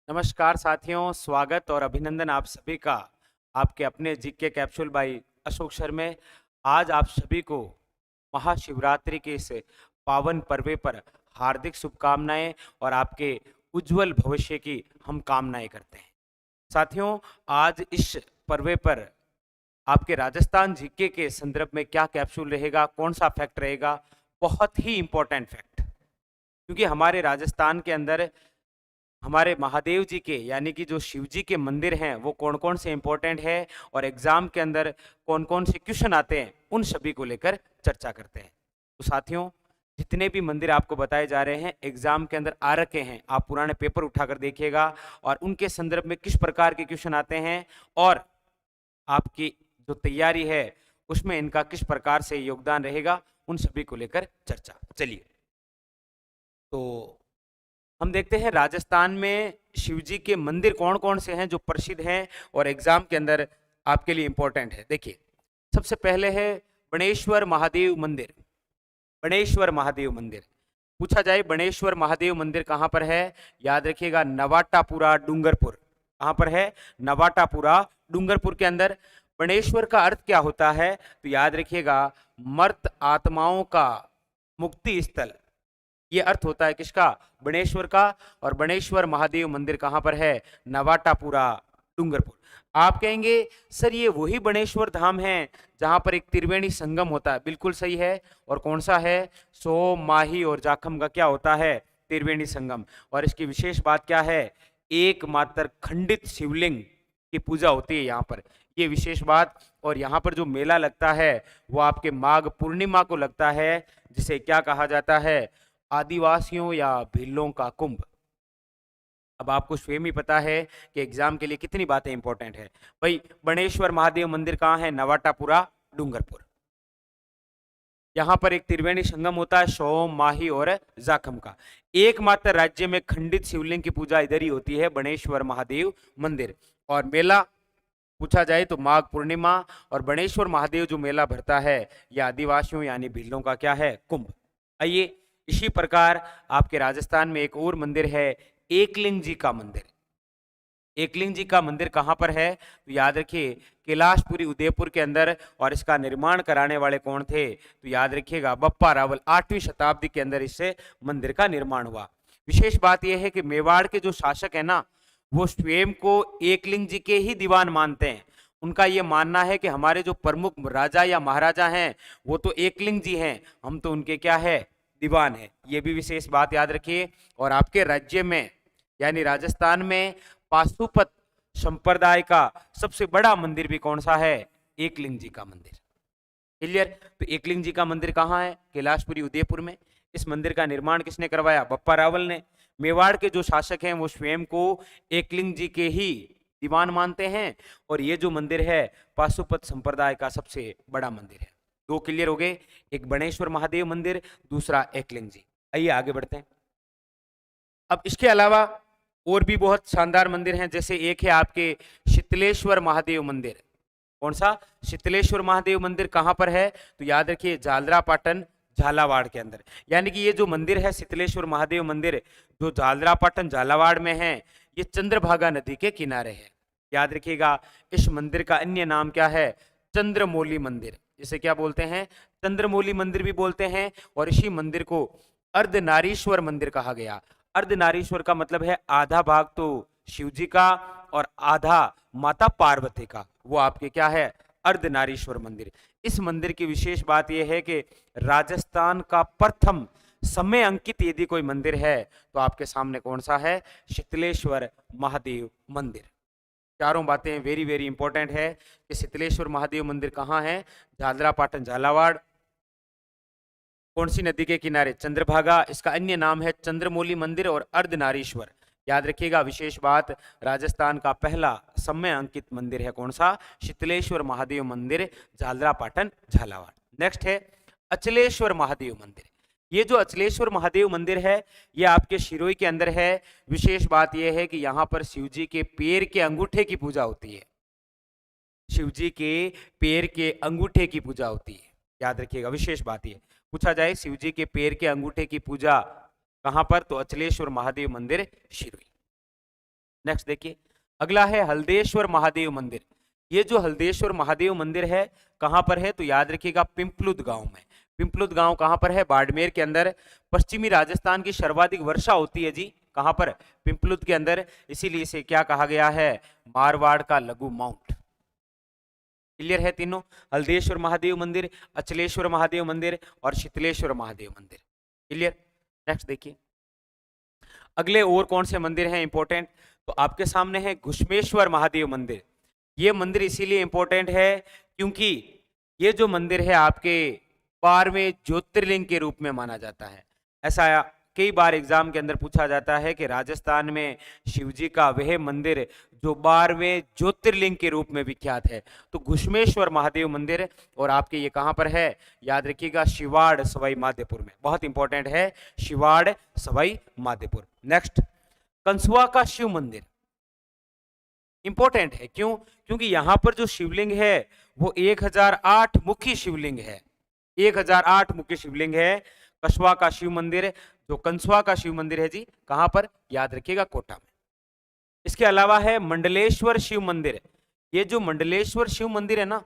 नमस्कार साथियों, स्वागत और अभिनंदन आप सभी का आपके अपने GK capsule by Ashok sir में। आज आप सभी को महाशिवरात्रि के इस पावन पर्व पर हार्दिक शुभकामनाएं और आपके उज्जवल भविष्य की हम कामनाएं करते हैं। साथियों, आज इस पर्व पर आपके राजस्थान जीके के संदर्भ में क्या कैप्सूल रहेगा, कौन सा फैक्ट रहेगा, बहुत ही इंपॉर्टेंट फैक्ट, क्योंकि हमारे राजस्थान के अंदर हमारे महादेव जी के यानी कि जो शिव जी के मंदिर हैं वो कौन कौन से इंपॉर्टेंट है और एग्जाम के अंदर कौन कौन से क्वेश्चन आते हैं, उन सभी को लेकर चर्चा करते हैं। तो साथियों, जितने भी मंदिर आपको बताए जा रहे हैं एग्जाम के अंदर आ रखे हैं, आप पुराने पेपर उठाकर देखिएगा और उनके संदर्भ में किस प्रकार के क्वेश्चन आते हैं और आपकी जो तैयारी है उसमें इनका किस प्रकार से योगदान रहेगा, उन सभी को लेकर चर्चा। चलिए, तो हम देखते हैं राजस्थान में शिवजी के मंदिर कौन कौन से हैं जो प्रसिद्ध हैं और एग्जाम के अंदर आपके लिए इंपॉर्टेंट है। देखिए, सबसे पहले है बणेश्वर महादेव मंदिर। बणेश्वर महादेव मंदिर पूछा जाए, बणेश्वर महादेव मंदिर कहां पर है? याद रखिएगा, नवाटापुरा डूंगरपुर। कहां पर है? नवाटापुरा डूंगरपुर के अंदर। बणेश्वर का अर्थ क्या होता है? तो याद रखिएगा, मर्त आत्माओं का मुक्ति स्थल, ये अर्थ होता है किसका? बणेश्वर का। और बणेश्वर महादेव मंदिर कहां पर है? नवाटापुरा डूंगरपुर। आप कहेंगे सर ये वही बणेश्वर धाम है जहां पर एक त्रिवेणी संगम होता है। बिल्कुल सही है। और कौन सा है? सोम, माही और जाखम का क्या होता है? त्रिवेणी संगम। और इसकी विशेष बात क्या है? एकमात्र खंडित शिवलिंग की पूजा होती है यहाँ पर, ये विशेष बात। और यहाँ पर जो मेला लगता है वो आपके माघ पूर्णिमा को लगता है, जिसे क्या कहा जाता है? आदिवासियों या भीलों का कुंभ। अब आपको स्वयं ही पता है कि एग्जाम के लिए कितनी बातें इंपॉर्टेंट है। भाई, बणेश्वर महादेव मंदिर कहाँ है? नवाटापुरा डूंगरपुर। यहां पर एक त्रिवेणी संगम होता है, सोम, माही और जाखम का। एकमात्र राज्य में खंडित शिवलिंग की पूजा इधर ही होती है, बणेश्वर महादेव मंदिर। और मेला पूछा जाए तो माघ पूर्णिमा। और बणेश्वर महादेव जो मेला भरता है यह आदिवासियों यानी भीलों का क्या है? कुंभ। आइए, इसी प्रकार आपके राजस्थान में एक और मंदिर है, एकलिंग जी का मंदिर। एकलिंग जी का मंदिर कहां पर है? तो याद रखिए, कैलाशपुरी उदयपुर के अंदर। और इसका निर्माण कराने वाले कौन थे? तो याद रखिएगा, बप्पा रावल। 8वीं शताब्दी के अंदर इससे मंदिर का निर्माण हुआ। विशेष बात यह है कि मेवाड़ के जो शासक है ना, वो स्वयं को एकलिंग जी के ही दीवान मानते हैं। उनका यह मानना है कि हमारे जो प्रमुख राजा या महाराजा हैं वो तो एकलिंग जी हैं, हम तो उनके क्या है? दीवान है। ये भी विशेष बात याद रखिए। और आपके राज्य में यानी राजस्थान में पाशुपत संप्रदाय का सबसे बड़ा मंदिर भी कौन सा है? एकलिंग जी का मंदिर। क्लियर? तो एकलिंग जी का मंदिर कहाँ है? कैलाशपुरी उदयपुर में। इस मंदिर का निर्माण किसने करवाया? बप्पा रावल ने। मेवाड़ के जो शासक हैं वो स्वयं को एकलिंग जी के ही दीवान मानते हैं। और ये जो मंदिर है पाशुपत संप्रदाय का सबसे बड़ा मंदिर है। दो क्लियर हो गए, एक बणेश्वर महादेव मंदिर, दूसरा एकलिंग जी। आइए आगे बढ़ते हैं। अब इसके अलावा और भी बहुत शानदार मंदिर हैं, जैसे एक है आपके शीतलेश्वर महादेव मंदिर। कौन सा? शीतलेश्वर महादेव मंदिर कहां पर है? तो याद रखिए, झालरापाटन झालावाड़ के अंदर। यानी कि ये जो मंदिर है शीतलेश्वर महादेव मंदिर, जो झालरापाटन झालावाड़ में है, ये चंद्रभागा नदी के किनारे है। याद रखिएगा, इस मंदिर का अन्य नाम क्या है? चंद्रमौली मंदिर। इसे क्या बोलते हैं? चंद्रमौली मंदिर भी बोलते हैं। और इसी मंदिर को अर्धनारीश्वर मंदिर कहा गया। अर्धनारीश्वर का मतलब है आधा भाग तो शिव जी का और आधा माता पार्वती का, वो आपके क्या है? अर्धनारीश्वर मंदिर। इस मंदिर की विशेष बात यह है कि राजस्थान का प्रथम समय अंकित यदि कोई मंदिर है तो आपके सामने कौन सा है? शीतलेश्वर महादेव मंदिर। चारों बातें वेरी वेरी इंपॉर्टेंट है कि शीतलेश्वर महादेव मंदिर कहाँ है? झालरापाटन झालावाड़। कौन सी नदी के किनारे? चंद्रभागा। इसका अन्य नाम है चंद्रमौली मंदिर और अर्धनारीश्वर। याद रखिएगा, विशेष बात, राजस्थान का पहला समय अंकित मंदिर है कौन सा? शीतलेश्वर महादेव मंदिर, झालरापाटन झालावाड़। नेक्स्ट है अचलेश्वर महादेव मंदिर। ये जो अचलेश्वर महादेव मंदिर है ये आपके शिरोई के अंदर है। विशेष बात यह है कि यहाँ पर शिव जी के पैर के अंगूठे की पूजा होती है। शिव जी के पैर के अंगूठे की पूजा होती है। याद रखिएगा, विशेष बात यह पूछा जाए शिव जी के पैर के अंगूठे की पूजा कहां पर? तो अचलेश्वर महादेव मंदिर शिरोई। नेक्स्ट देखिए, अगला है हल्देश्वर महादेव मंदिर। ये जो हल्देश्वर महादेव मंदिर है कहां पर है, तो याद रखिएगा पिंपलुद गांव में। पिंपलुद गांव कहां पर है, बाड़मेर के अंदर। पश्चिमी राजस्थान की सर्वाधिक वर्षा होती है जी कहां पर, पिंपलुद के अंदर। इसीलिए इसे क्या कहा गया है, मारवाड़ का लघु माउंट। क्लियर है तीनों, हल्देश्वर महादेव मंदिर, अचलेश्वर महादेव मंदिर और शीतलेश्वर महादेव मंदिर। क्लियर। नेक्स्ट देखिए, अगले और कौन से मंदिर हैं इंपॉर्टेंट, तो आपके सामने है घुश्मेश्वर महादेव मंदिर। ये मंदिर इसीलिए इंपॉर्टेंट है क्योंकि ये जो मंदिर है आपके 12वें ज्योतिर्लिंग के रूप में माना जाता है। ऐसा कई बार एग्जाम के अंदर पूछा जाता है कि राजस्थान में शिवजी का वह मंदिर जो 12वें ज्योतिर्लिंग के रूप में विख्यात है, तो घुश्मेश्वर महादेव मंदिर। और आपके ये कहां पर है, याद रखिएगा शिवाड़ सवाई माधोपुर में। बहुत इंपॉर्टेंट है, शिवाड़ सवाई माधोपुर। नेक्स्ट, कंसुआ का शिव मंदिर इंपॉर्टेंट है, क्यों, क्योंकि यहां पर जो शिवलिंग है वो 1008 मुखी शिवलिंग है। 1008 मुखी शिवलिंग है कसवा का शिव मंदिर। जो कंसुआ का शिव मंदिर है जी कहां पर, याद रखिएगा कोटा में। इसके अलावा है मंडलेश्वर शिव मंदिर। ये जो मंडलेश्वर शिव मंदिर है ना,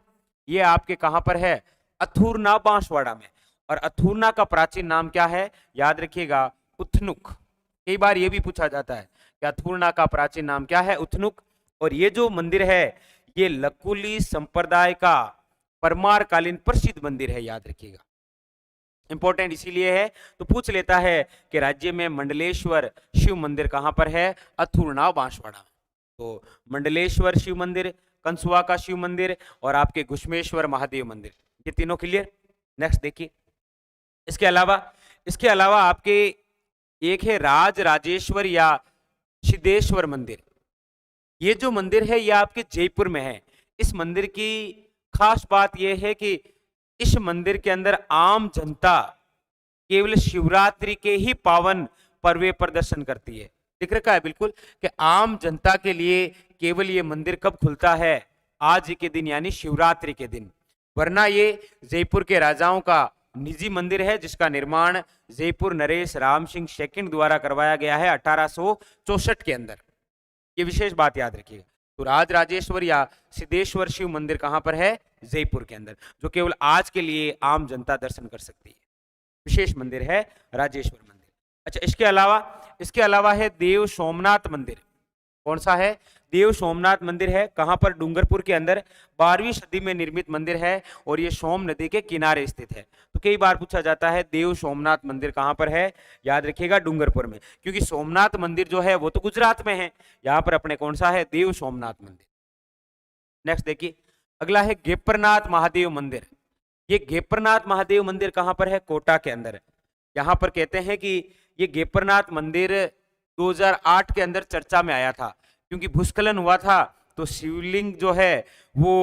ये आपके कहां पर है, अथुरना बांसवाड़ा में। और अथुरना का प्राचीन नाम क्या है, याद रखिएगा उथनुक। कई बार ये भी पूछा जाता है कि अथुरना का प्राचीन नाम क्या है, उथनुक। और ये जो मंदिर है ये लकुली संप्रदाय का परमारकालीन प्रसिद्ध मंदिर है, याद रखिएगा। इंपॉर्टेंट इसीलिए है तो पूछ लेता है कि राज्य में मंडलेश्वर शिव मंदिर कहां पर है, अथुरना बांसवाड़ा। तो मंडलेश्वर शिव मंदिर, कंसुआ का शिव मंदिर और आपके घुश्मेश्वर महादेव मंदिर, ये तीनों क्लियर। नेक्स्ट देखिए, इसके अलावा आपके एक है राज राजेश्वर या सिद्धेश्वर मंदिर। ये जो मंदिर है ये आपके जयपुर में है। इस मंदिर की खास बात यह है कि इस मंदिर के अंदर आम जनता केवल शिवरात्रि के ही पावन पर्व पर दर्शन करती है। दिख रखा है बिल्कुल कि आम जनता के लिए केवल ये मंदिर कब खुलता है, आज के दिन यानी शिवरात्रि के दिन। वरना ये जयपुर के राजाओं का निजी मंदिर है जिसका निर्माण जयपुर नरेश राम सिंह सेकंड द्वारा करवाया गया है 1864 के अंदर। ये विशेष बात याद रखिएगा। तो राज राजेश्वर या सिद्धेश्वर शिव मंदिर कहां पर है, जयपुर के अंदर, जो केवल आज के लिए आम जनता दर्शन कर सकती है। विशेष मंदिर है राजेश्वर मंदिर। अच्छा, इसके अलावा है देव सोमनाथ मंदिर। कौन सा है, देव सोमनाथ मंदिर है कहां पर, डूंगरपुर के अंदर। 12वीं सदी में निर्मित मंदिर है और ये सोम नदी के किनारे स्थित है। तो कई बार पूछा जाता है देव सोमनाथ मंदिर कहां पर है, याद रखिएगा डूंगरपुर में, क्योंकि सोमनाथ मंदिर जो है वो तो गुजरात में है। यहां पर अपने कौन सा है, देव सोमनाथ मंदिर। नेक्स्ट देखिए, अगला है गेपरनाथ महादेव मंदिर। ये गेपरनाथ महादेव मंदिर कहां पर है, कोटा के अंदर। यहां पर कहते हैं कि ये गेपरनाथ मंदिर 2008 के अंदर चर्चा में आया था, क्योंकि भूस्खलन हुआ था तो शिवलिंग जो है वो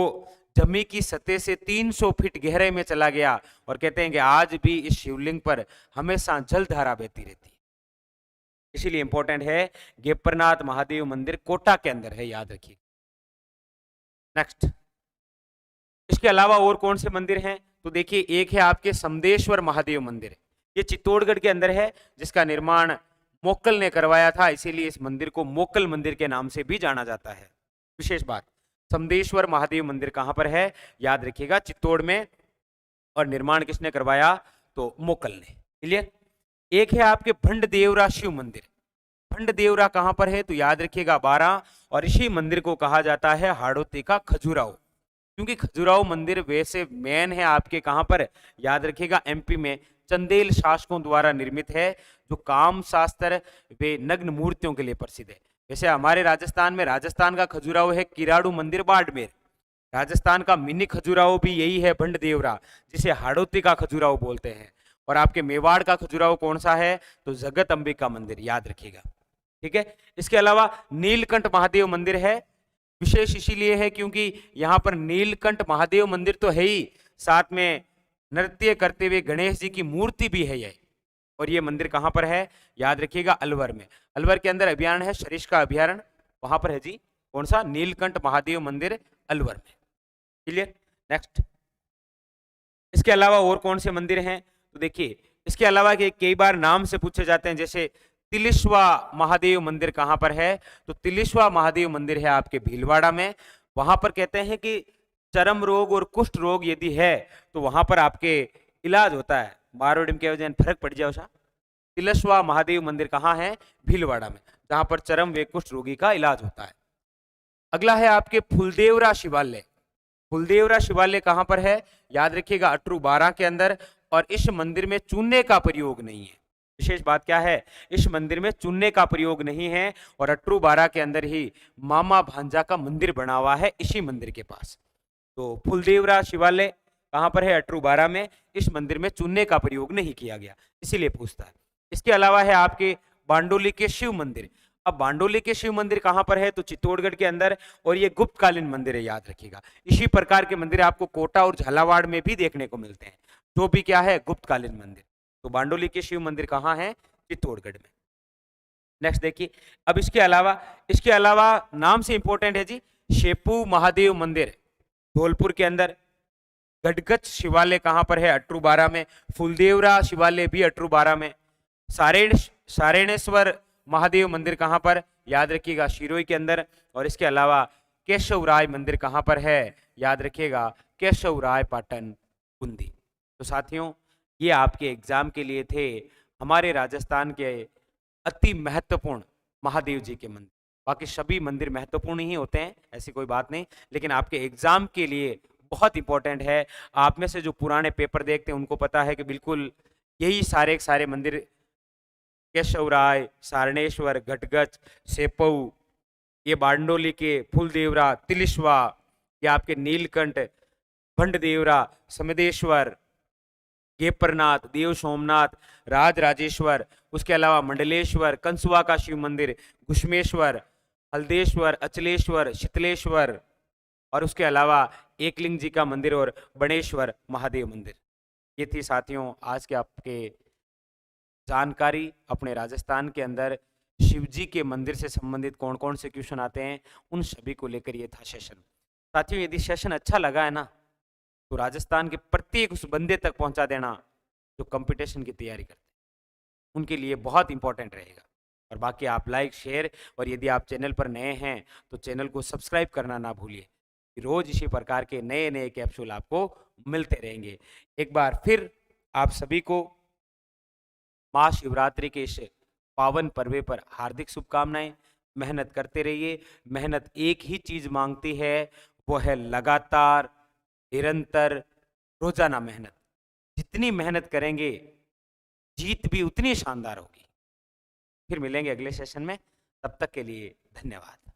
जमी की सतह से 300 फीट गहरे में चला गया। और कहते हैं कि आज भी इस शिवलिंग पर हमेशा जलधारा बहती रहती है। इसीलिए इंपॉर्टेंट है, गेपरनाथ महादेव मंदिर कोटा के अंदर है, याद रखिए। नेक्स्ट, इसके अलावा और कौन से मंदिर हैं, तो देखिए एक है आपके समदेश्वर महादेव मंदिर। ये चित्तौड़गढ़ के अंदर है जिसका निर्माण मोक्कल ने करवाया था, इसीलिए इस मंदिर को मोक्कल मंदिर के नाम से भी जाना जाता है। विशेष बात, समदेश्वर महादेव मंदिर कहां पर है, याद रखिएगा चित्तौड़ में। और निर्माण किसने करवाया, तो मोक्कल ने। क्लियर। एक है आपके भंडदेवरा शिव मंदिर। भंडदेवरा कहां पर है, तो याद रखिएगा 12। और इसी मंदिर को कहा जाता है हाड़ौती का खजुराहो, क्योंकि खजुराहो मंदिर वैसे मेन है आपके कहां पर, याद रखिएगा एमपी में चंदेल शासकों द्वारा निर्मित है, जो काम शास्त्र वे नग्न मूर्तियों के लिए प्रसिद्ध है। वैसे हमारे राजस्थान में राजस्थान का खजुराहो है किराड़ू मंदिर बाड़मेर। राजस्थान का मिनी खजुराहो भी यही है भंडदेवरा, जिसे हाड़ौती का खजुराहो बोलते हैं। और आपके मेवाड़ का खजुराहो कौन सा है, तो जगत अंबिका मंदिर, याद रखिएगा। ठीक है। इसके अलावा नीलकंठ महादेव मंदिर है। विशेष इसीलिए है क्योंकि यहां पर नीलकंठ महादेव मंदिर तो है ही, साथ में नृत्य करते हुए गणेश जी की मूर्ति भी है यह। और ये मंदिर कहां पर है, याद रखिएगा अलवर में। अलवर के अंदर अभयारण्य है सरिस्का अभयारण्य, वहां पर है जी कौन सा, नीलकंठ महादेव मंदिर अलवर में। क्लियर। नेक्स्ट, इसके अलावा और कौन से मंदिर हैं, तो देखिए इसके अलावा कई बार नाम से पूछे जाते हैं, जैसे तिलिस्वा महादेव मंदिर कहां पर है? तो तिलिस्वा महादेव मंदिर है आपके भीलवाड़ा में। वहां पर कहते हैं कि चर्म रोग और कुष्ठ रोग यदि है तो वहां पर आपके इलाज होता है। मारोडिम के वजह फर्क पड़ जाओ सा। तिलिस्वा महादेव मंदिर कहां है? भीलवाड़ा में, जहां पर चर्म व कुष्ठ रोगी का इलाज होता है। अगला है आपके फुलदेवरा शिवालय। फुलदेवरा शिवालय कहां पर है? याद रखिएगा अटरू 12 के अंदर। और इस मंदिर में चूने का प्रयोग नहीं है। विशेष बात क्या है? इस मंदिर में चूने का प्रयोग नहीं है और अटरू 12 के अंदर ही मामा भांजा का मंदिर बना हुआ है इसी मंदिर के पास। तो फुलदेवरा शिवालय कहां पर है? अटरू 12 में। इस मंदिर में चूने का प्रयोग नहीं किया गया, इसीलिए पूछता है। इसके अलावा है आपके बांडोली के शिव मंदिर। अब बांडोली के शिव मंदिर कहां पर है? तो चित्तौड़गढ़ के अंदर, और ये गुप्तकालीन मंदिर है, याद रखिएगा। इसी प्रकार के मंदिर आपको कोटा और झालावाड़ में भी देखने को मिलते हैं, जो भी क्या है? गुप्तकालीन मंदिर। तो बांडोली के शिव मंदिर कहां है? चित्तौड़गढ़ में। नेक्स्ट देखिए, अब इसके अलावा नाम से इंपॉर्टेंट है जी, शेपू महादेव मंदिर धौलपुर के अंदर। गडगच शिवालय कहां पर है? अटरू 12 में। फुलदेवरा शिवालय भी अटरू 12 में। सारेणेश्वर महादेव मंदिर कहां पर? याद रखिएगा शिरोई के अंदर। और इसके अलावा केशवराय मंदिर कहां पर है? याद रखिएगा केशवराय पाटन बूंदी। तो साथियों, ये आपके एग्जाम के लिए थे हमारे राजस्थान के अति महत्वपूर्ण महादेव जी के मंदिर। बाकी सभी मंदिर महत्वपूर्ण ही होते हैं, ऐसी कोई बात नहीं, लेकिन आपके एग्जाम के लिए बहुत इंपॉर्टेंट है। आप में से जो पुराने पेपर देखते हैं उनको पता है कि बिल्कुल यही सारे मंदिर, केशवराय, सारणेश्वर, घटगच, सेपऊ, ये बांडोली के फुलदेवरा, तिलिस्वा, ये आपके नीलकंठ, भंडदेवरा, समदेश्वर, गेपरनाथ, देव सोमनाथ, राज राजेश्वर, उसके अलावा मंडलेश्वर, कंसुआ का शिव मंदिर, घुष्मेश्वर, हल्देश्वर, अचलेश्वर, शीतलेश्वर, और उसके अलावा एकलिंग जी का मंदिर और बणेश्वर महादेव मंदिर। ये थी साथियों आज के आपके जानकारी अपने राजस्थान के अंदर शिव जी के मंदिर से संबंधित कौन कौन से क्वेश्चन आते हैं, उन सभी को लेकर ये था सेशन। साथियों, यदि सेशन अच्छा लगा है ना, तो राजस्थान के प्रत्येक उस बंदे तक पहुंचा देना जो कंपटीशन की तैयारी करते हैं, उनके लिए बहुत इंपॉर्टेंट रहेगा। और बाकी आप लाइक, शेयर, और यदि आप चैनल पर नए हैं तो चैनल को सब्सक्राइब करना ना भूलिए। रोज इसी प्रकार के नए नए कैप्सूल आपको मिलते रहेंगे। एक बार फिर आप सभी को महाशिवरात्रि के इस पावन पर्व पर हार्दिक शुभकामनाएं। मेहनत करते रहिए। मेहनत एक ही चीज मांगती है, वो है लगातार, निरंतर, रोजाना मेहनत। जितनी मेहनत करेंगे जीत भी उतनी शानदार होगी। फिर मिलेंगे अगले सेशन में, तब तक के लिए धन्यवाद।